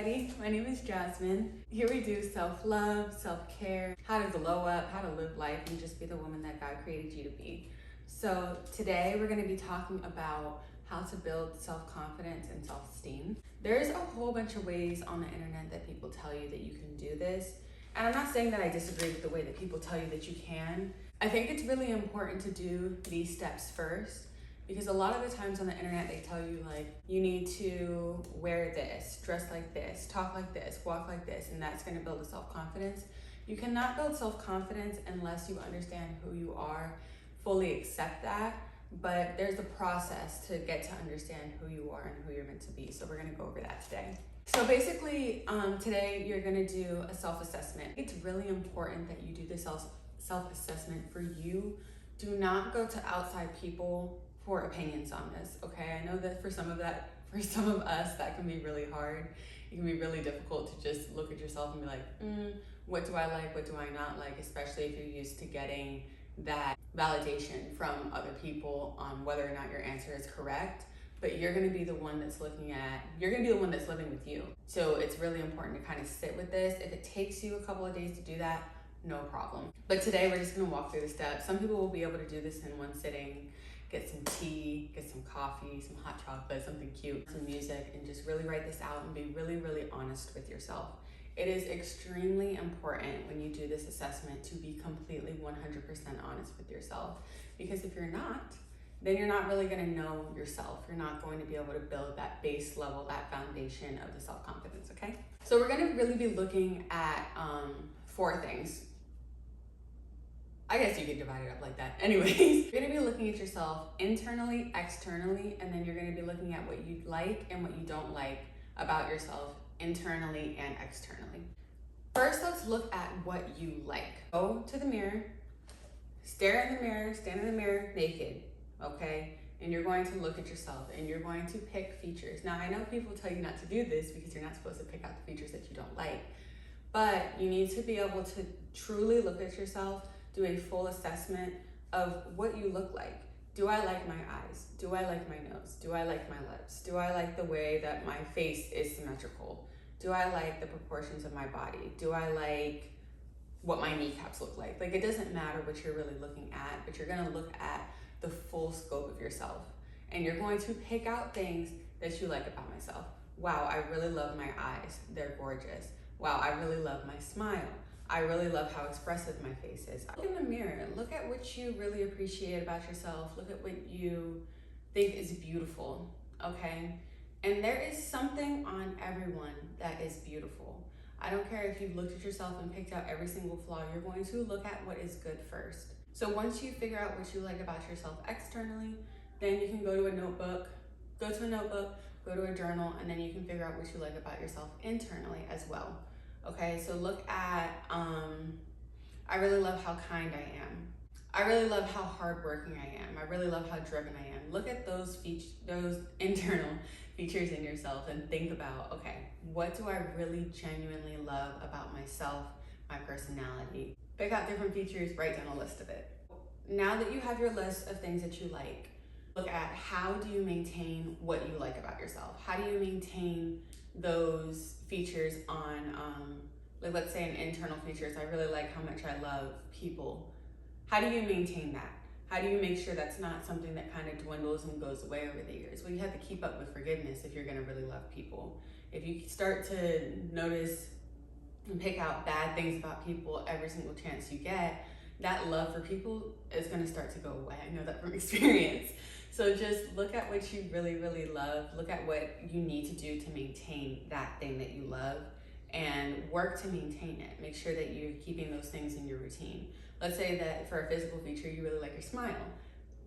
everybody, my name is Jasmine. Here we do self-love, self-care, how to glow up, how to live life and just be the woman that God created you to be. So today we're going to be talking about how to build self-confidence and self-esteem. There's a whole bunch of ways on the internet that people tell you that you can do this. And I'm not saying that I disagree with the way that people tell you that you can. I think it's really important to do these steps first, because a lot of the times on the internet they tell you like, you need to wear this, dress like this, talk like this, walk like this, and that's gonna build a self-confidence. You cannot build self-confidence unless you understand who you are, fully accept that, but there's a process to get to understand who you are and who you're meant to be. So we're gonna go over that today. So basically, today you're gonna do a self-assessment. It's really important that you do this self-assessment for you. Do not go to outside people for opinions on this, okay? I know that for some of us, that can be really hard. It can be really difficult to just look at yourself and be like, what do I like, what do I not like, especially if you're used to getting that validation from other people on whether or not your answer is correct. But you're gonna be the one that's living with you. So it's really important to kind of sit with this. If it takes you a couple of days to do that, no problem. But today we're just gonna walk through the steps. Some people will be able to do this in one sitting, get some tea, get some coffee, some hot chocolate, something cute, some music, and just really write this out and be really, really honest with yourself. It is extremely important when you do this assessment to be completely 100% honest with yourself, because if you're not, then you're not really gonna know yourself. You're not going to be able to build that base level, that foundation of the self-confidence, okay? So we're gonna really be looking at 4 things. I guess you could divide it up like that. Anyways, you're gonna be looking at yourself internally, externally, and then you're gonna be looking at what you like and what you don't like about yourself internally and externally. First, let's look at what you like. Go to the mirror, stare in the mirror, stand in the mirror naked, okay? And you're going to look at yourself and you're going to pick features. Now, I know people tell you not to do this because you're not supposed to pick out the features that you don't like, but you need to be able to truly look at yourself, do a full assessment of what you look like. Do I like my eyes? Do I like my nose? Do I like my lips? Do I like the way that my face is symmetrical? Do I like the proportions of my body? Do I like what my kneecaps look like? Like, it doesn't matter what you're really looking at, but you're gonna look at the full scope of yourself. And you're going to pick out things that you like about myself. Wow, I really love my eyes. They're gorgeous. Wow, I really love my smile. I really love how expressive my face is. Look in the mirror, look at what you really appreciate about yourself. Look at what you think is beautiful, okay? And there is something on everyone that is beautiful. I don't care if you looked at yourself and picked out every single flaw, you're going to look at what is good first. So once you figure out what you like about yourself externally, then you can go to a notebook, go to a journal, and then you can figure out what you like about yourself internally as well. Okay, so look at, I really love how kind I am. I really love how hardworking I am. I really love how driven I am. Look at those internal features in yourself and think about, okay, what do I really genuinely love about myself, my personality? Pick out different features, write down a list of it. Now that you have your list of things that you like, look at how do you maintain what you like about yourself? How do you maintain those features on, like, let's say an internal features. I really like how much I love people. How do you maintain that? How do you make sure that's not something that kind of dwindles and goes away over the years? Well, you have to keep up with forgiveness if you're gonna really love people. If you start to notice and pick out bad things about people every single chance you get, that love for people is gonna start to go away. I know that from experience. So just look at what you really, really love. Look at what you need to do to maintain that thing that you love and work to maintain it. Make sure that you're keeping those things in your routine. Let's say that for a physical feature, you really like your smile.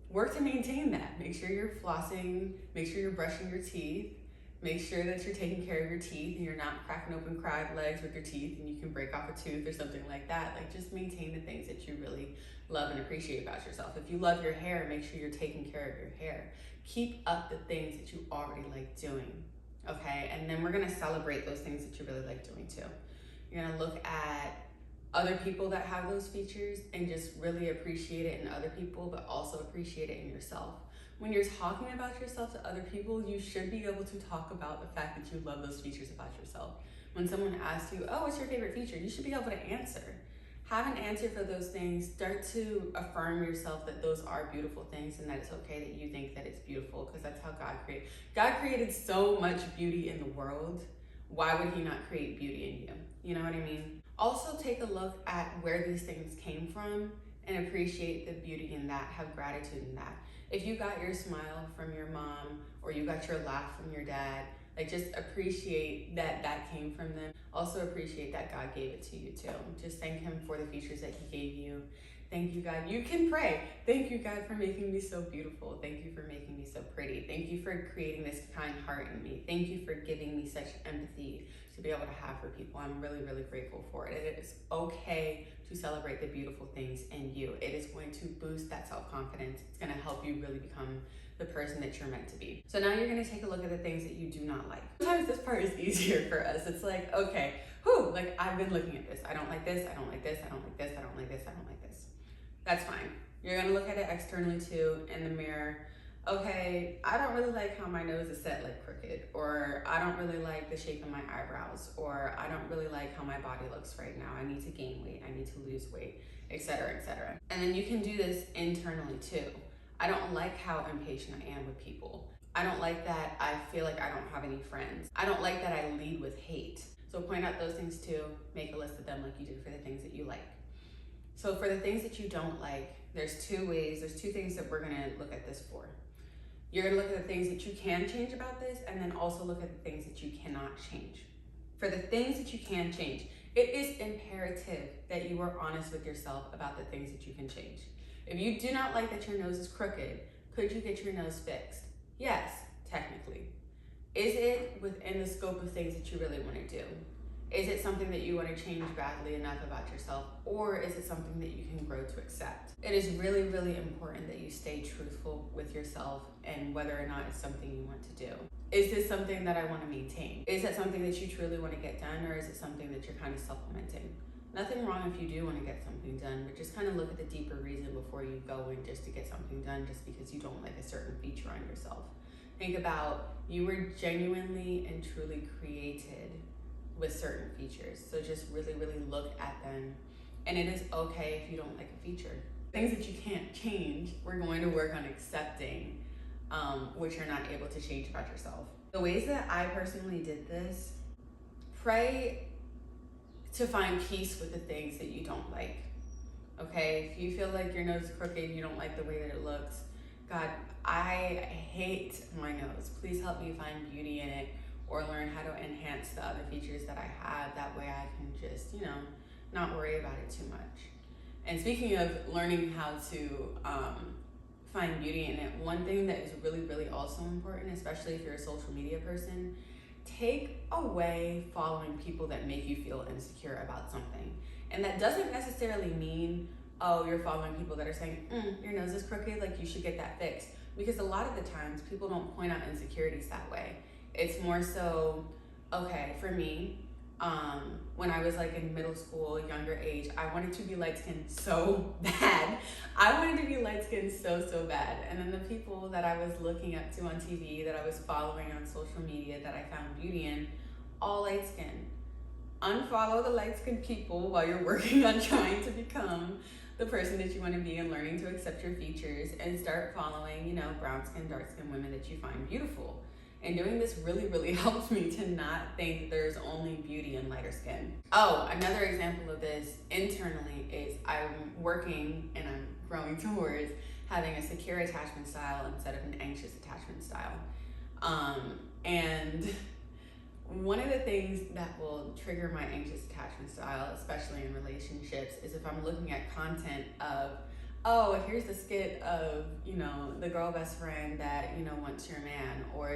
Work to maintain that. Make sure you're flossing, make sure you're brushing your teeth, make sure that you're taking care of your teeth and you're not cracking open crab legs with your teeth and you can break off a tooth or something like that. Like, just maintain the things that you really love and appreciate about yourself. If you love your hair, make sure you're taking care of your hair. Keep up the things that you already like doing, okay? And then we're gonna celebrate those things that you really like doing too. You're gonna look at other people that have those features and just really appreciate it in other people, but also appreciate it in yourself. When you're talking about yourself to other people, you should be able to talk about the fact that you love those features about yourself. When someone asks you, oh, what's your favorite feature? You should be able to answer. Have an answer for those things. Start to affirm yourself that those are beautiful things and that it's okay that you think that it's beautiful, because that's how God created. God created so much beauty in the world. Why would he not create beauty in you? You know what I mean? Also, take a look at where these things came from and appreciate the beauty in that. Have gratitude in that. If you got your smile from your mom or you got your laugh from your dad, like, just appreciate that that came from them. Also appreciate that God gave it to you too. Just thank him for the features that he gave you. Thank you, God. You can pray. Thank you, God, for making me so beautiful. Thank you for making me so pretty. Thank you for creating this kind heart in me. Thank you for giving me such empathy to be able to have for people. I'm really, really grateful for it. It is okay to celebrate the beautiful things in you. It is going to boost that self-confidence. It's going to help you really become the person that you're meant to be. So now you're gonna take a look at the things that you do not like. Sometimes this part is easier for us. It's like, okay, like, I've been looking at this. I don't like this, I don't like this, I don't like this, I don't like this, I don't like this. That's fine. You're gonna look at it externally too, in the mirror. Okay, I don't really like how my nose is set like crooked, or I don't really like the shape of my eyebrows, or I don't really like how my body looks right now. I need to gain weight, I need to lose weight, etc., etc. And then you can do this internally too. I don't like how impatient I am with people. I don't like that I feel like I don't have any friends. I don't like that I lead with hate. So point out those things too. Make a list of them like you did for the things that you like. So for the things that you don't like, there's two things that we're gonna look at this for. You're gonna look at the things that you can change about this, and then also look at the things that you cannot change. For the things that you can change, it is imperative that you are honest with yourself about the things that you can change. If you do not like that your nose is crooked, could you get your nose fixed? Yes, technically. Is it within the scope of things that you really want to do? Is it something that you want to change badly enough about yourself, or is it something that you can grow to accept? It is really, really important that you stay truthful with yourself and whether or not it's something you want to do. Is this something that I want to maintain? Is it something that you truly want to get done, or is it something that you're kind of supplementing? Nothing wrong if you do want to get something done, but just kind of look at the deeper reason before you go in just to get something done just because you don't like a certain feature on yourself. Think about, you were genuinely and truly created with certain features. So just really, really look at them. And it is okay if you don't like a feature. Things that you can't change, we're going to work on accepting what you're not able to change about yourself. The ways that I personally did this, pray to find peace with the things that you don't like. Okay, if you feel like your nose is crooked, you don't like the way that it looks, God, I hate my nose. Please help me find beauty in it, or learn how to enhance the other features that I have. That way I can just, not worry about it too much. And speaking of learning how to find beauty in it, one thing that is really, really also important, especially if you're a social media person, take away following people that make you feel insecure about something. And that doesn't necessarily mean, oh, you're following people that are saying, your nose is crooked, like you should get that fixed. Because a lot of the times people don't point out insecurities that way. It's more so, okay, for me, when I was like in middle school, younger age, I wanted to be light skinned so bad. I wanted to be light skinned so bad. And then the people that I was looking up to on TV, that I was following on social media, that I found beauty in, all light skinned. Unfollow the light skinned people while you're working on trying to become the person that you want to be and learning to accept your features, and start following, brown skin, dark skin women that you find beautiful. And doing this really, really helps me to not think that there's only beauty in lighter skin. Oh, another example of this internally is I'm working and I'm growing towards having a secure attachment style instead of an anxious attachment style. And one of the things that will trigger my anxious attachment style, especially in relationships, is if I'm looking at content of, oh, here's the skit of, the girl best friend that, wants your man, or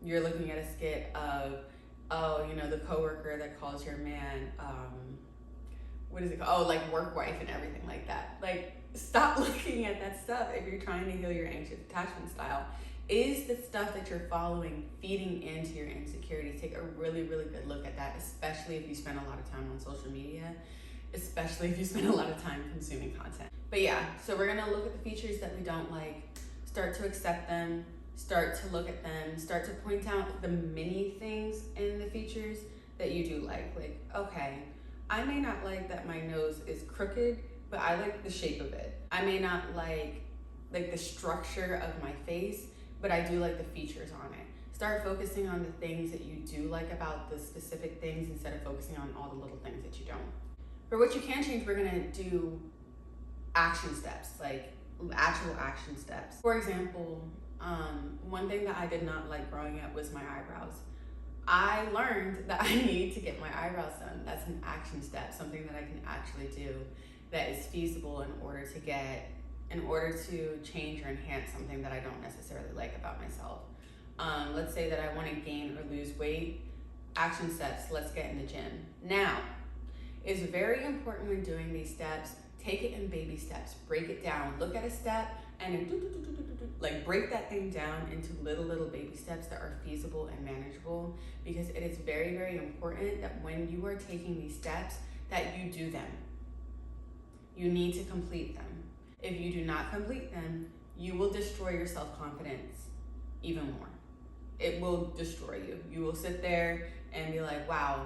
you're looking at a skit of, oh, the coworker that calls your man, what is it called? Oh, like work wife and everything like that. Like, stop looking at that stuff if you're trying to heal your anxious attachment style. Is the stuff that you're following feeding into your insecurities? Take a really, really good look at that, especially if you spend a lot of time on social media, especially if you spend a lot of time consuming content. But yeah, so we're gonna look at the features that we don't like, start to accept them, start to look at them, start to point out the many things in the features that you do like. Like, okay, I may not like that my nose is crooked, but I like the shape of it. I may not like the structure of my face, but I do like the features on it. Start focusing on the things that you do like about the specific things instead of focusing on all the little things that you don't. For what you can change, we're gonna do action steps, like actual action steps. For example, one thing that I did not like growing up was my eyebrows. I learned that I need to get my eyebrows done. That's an action step, something that I can actually do that is feasible in order to change or enhance something that I don't necessarily like about myself. Let's say that I want to gain or lose weight. Action steps, let's get in the gym. Now, it's very important when doing these steps, take it in baby steps, break it down, look at a step and then break that thing down into little baby steps that are feasible and manageable, because it is very, very important that when you are taking these steps that you do them. You need to complete them. If you do not complete them, you will destroy your self-confidence even more. It will destroy you. You will sit there and be like, wow,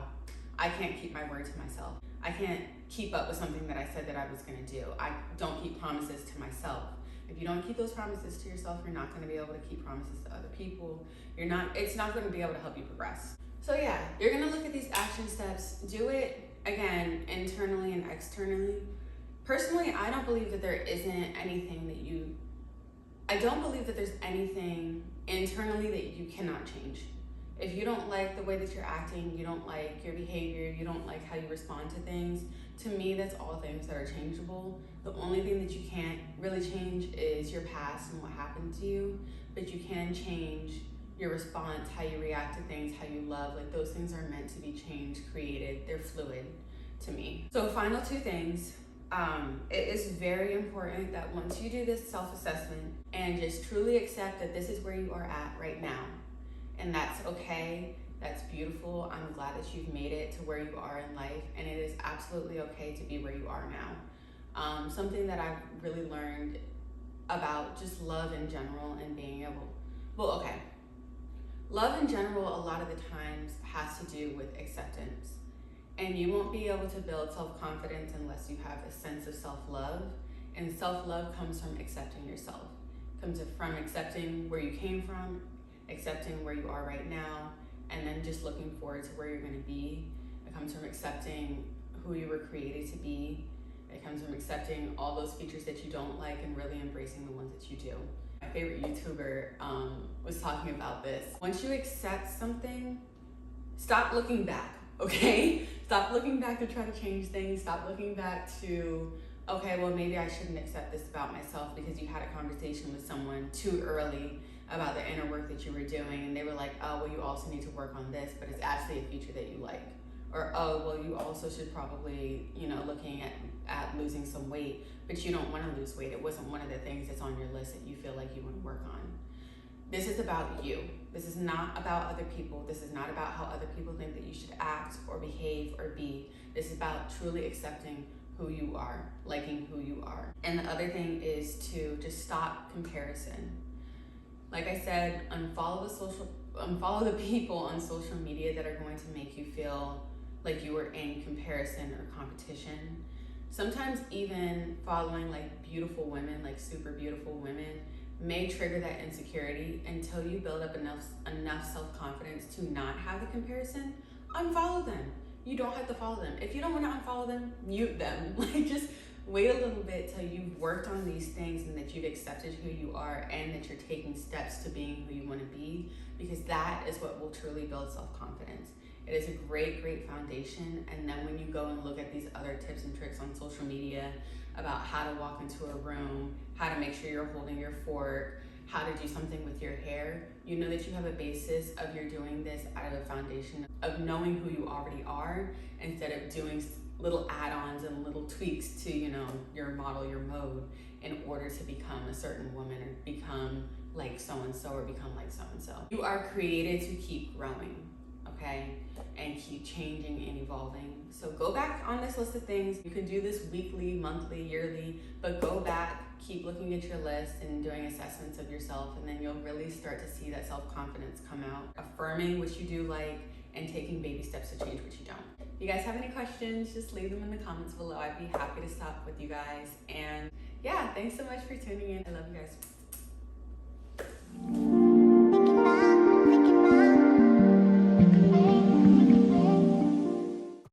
I can't keep my word to myself. I can't keep up with something that I said that I was gonna do. I don't keep promises to myself. If you don't keep those promises to yourself, you're not gonna be able to keep promises to other people. It's not gonna be able to help you progress. So yeah, you're gonna look at these action steps, do it again, internally and externally. Personally, I don't believe that there's anything internally that you cannot change. If you don't like the way that you're acting, you don't like your behavior, you don't like how you respond to things, to me, that's all things that are changeable. The only thing that you can't really change is your past and what happened to you, but you can change your response, how you react to things, how you love. Like, those things are meant to be changed, created, they're fluid to me. So final two things. It is very important that once you do this self-assessment and just truly accept that this is where you are at right now, and that's okay, that's beautiful. I'm glad that you've made it to where you are in life, and it is absolutely okay to be where you are now. Something that I've really learned about just love in general and being able, love in general a lot of the times has to do with acceptance. And you won't be able to build self-confidence unless you have a sense of self-love. And self-love comes from accepting yourself. Comes from accepting where you came from, accepting where you are right now, and then just looking forward to where you're gonna be. It comes from accepting who you were created to be. It comes from accepting all those features that you don't like and really embracing the ones that you do. My favorite YouTuber was talking about this. Once you accept something, stop looking back. Okay? Stop looking back to try to change things. Stop looking back to, okay, well, maybe I shouldn't accept this about myself because you had a conversation with someone too early about the inner work that you were doing, and they were like, oh, well, you also need to work on this, but it's actually a feature that you like. Or, oh, well, you also should probably, looking at losing some weight, but you don't want to lose weight. It wasn't one of the things that's on your list that you feel like you want to work on. This is about you. This is not about other people. This is not about how other people think that you should act or behave or be. This is about truly accepting who you are, liking who you are. And the other thing is to just stop comparison. Like I said, unfollow the people on social media that are going to make you feel like you are in comparison or competition. Sometimes even following beautiful women, super beautiful women, may trigger that insecurity until you build up enough self-confidence to not have the comparison. Unfollow them. You don't have to follow them. If you don't want to unfollow them, mute them. Just wait a little bit till you've worked on these things and that you've accepted who you are and that you're taking steps to being who you want to be, because that is what will truly build self-confidence. It is a great, great foundation. And then when you go and look at these other tips and tricks on social media about how to walk into a room, how to make sure you're holding your fork, how to do something with your hair, you know that you have a basis of you're doing this out of a foundation of knowing who you already are, instead of doing little add-ons and little tweaks to, your model, your mode, in order to become a certain woman or become like so-and-so or become like so-and-so. You are created to keep growing, okay? And keep changing and evolving. So go back on this list of things. You can do this weekly, monthly, yearly, but go back, keep looking at your list and doing assessments of yourself, and then you'll really start to see that self-confidence come out. Affirming what you do like and taking baby steps to change what you don't. If you guys have any questions, just leave them in the comments below. I'd be happy to talk with you guys. And yeah, thanks so much for tuning in. I love you guys.